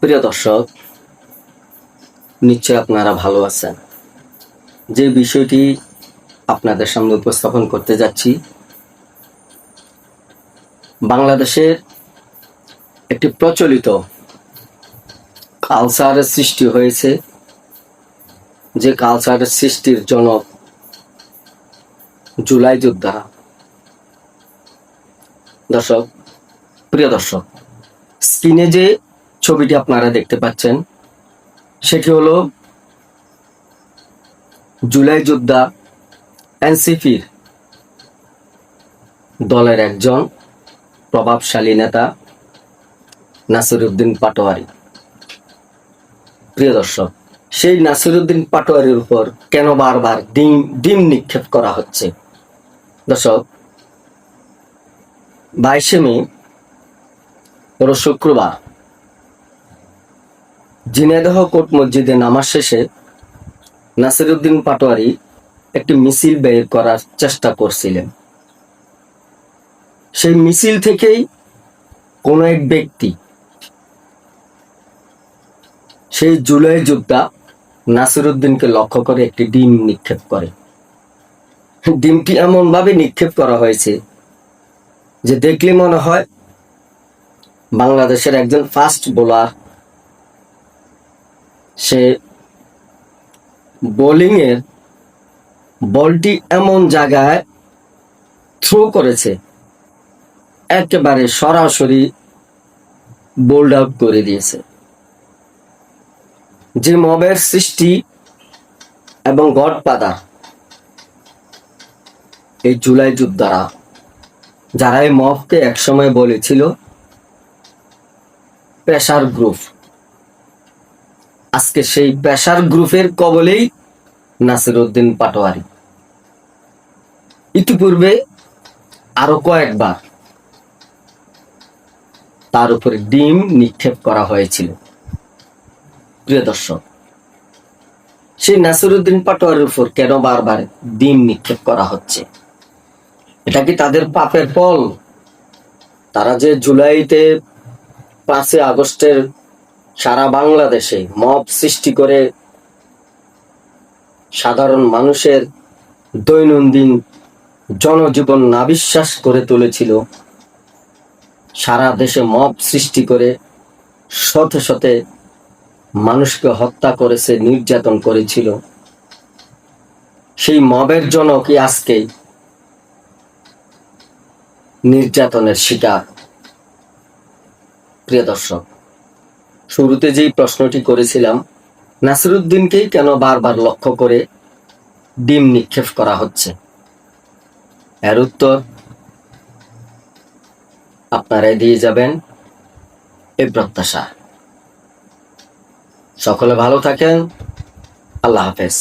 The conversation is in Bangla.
প্রিয় দর্শক, নিশ্চয় আপনারা ভালো আছেন। যে বিষয়টি আপনাদের সামনে উপস্থাপন করতে যাচ্ছি, বাংলাদেশের একটি প্রচলিত কালচারের সৃষ্টি হয়েছে, যে কালচারের সৃষ্টির জনক জুলাই যোদ্ধারা। প্রিয় দর্শক, স্ক্রিনে যে ছবিটি আপনারা দেখতে পাচ্ছেন সেটি হলো জুলাই যোদ্ধা এনসিপির দলের একজন প্রভাবশালী নেতা নাসিরউদ্দিন পাটোয়ারি। প্রিয় দর্শক, সেই নাসিরউদ্দিন পাটোয়ারির উপর কেন বারবার ডিম নিক্ষেপ করা হচ্ছে? দর্শক, 22শে মে শুক্রবার ঝিনাইদহ কোর্ট মসজিদে নামাজ শেষে নাসিরউদ্দিন পাটোয়ারি একটি মিছিল বের করার চেষ্টা করছিলেন। সেই মিছিল থেকেই কোন এক ব্যক্তি সেই জুলাই যোদ্ধা নাসিরউদ্দিনকে লক্ষ্য করে একটি ডিম নিক্ষেপ করে। ডিমটি এমন ভাবে নিক্ষেপ করা হয়েছে যে দেখলে মনে হয় বাংলাদেশের একজন ফাস্ট বোলার সে বোলিং এর বলটি এমন জায়গায় থ্রো করেছে, একেবারে সরাসরি বোল্ড আউট করে দিয়েছে। যে মবের সৃষ্টি এবং গডফাদার এই জুলাই যোদ্ধারা, যারা এই মবকে একসময় বলেছিল প্রেসার গ্রুপ, আজকে সেই প্রেসার গ্রুপের কবলেই নাসিরউদ্দিন পাটোয়ারি। ইতিপূর্বে আরো কয়েকবার তার উপরে ডিম নিক্ষেপ করা হয়েছিল। প্রিয় দর্শক, সেই নাসিরউদ্দিন পাটোয়ারির উপর কেন বারবার ডিম নিক্ষেপ করা হচ্ছে? এটা কি তাদের পাপের ফল? তারা যে জুলাইতে 5 আগস্টের সারা বাংলাদেশে মব সৃষ্টি করে সাধারণ মানুষের দৈনন্দিন জনজীবন নাবিশ্বাস করে তুলেছিল, সারা দেশে মব সৃষ্টি করে শতে শতে মানুষকে হত্যা করেছে, নির্যাতন করেছিল, সেই মবের জন্য কি আজকে নির্যাতনের শিকার? প্রিয় দর্শক, শুরুতে যেই প্রশ্নটি করেছিলাম, নাসিরউদ্দিনকেই কেন বারবার লক্ষ্য করে ডিম নিক্ষেপ করা হচ্ছে, এর উত্তর আপনারাই দিয়ে যাবেন এই প্রত্যাশা। সকলে ভালো থাকেন। আল্লাহ হাফেজ।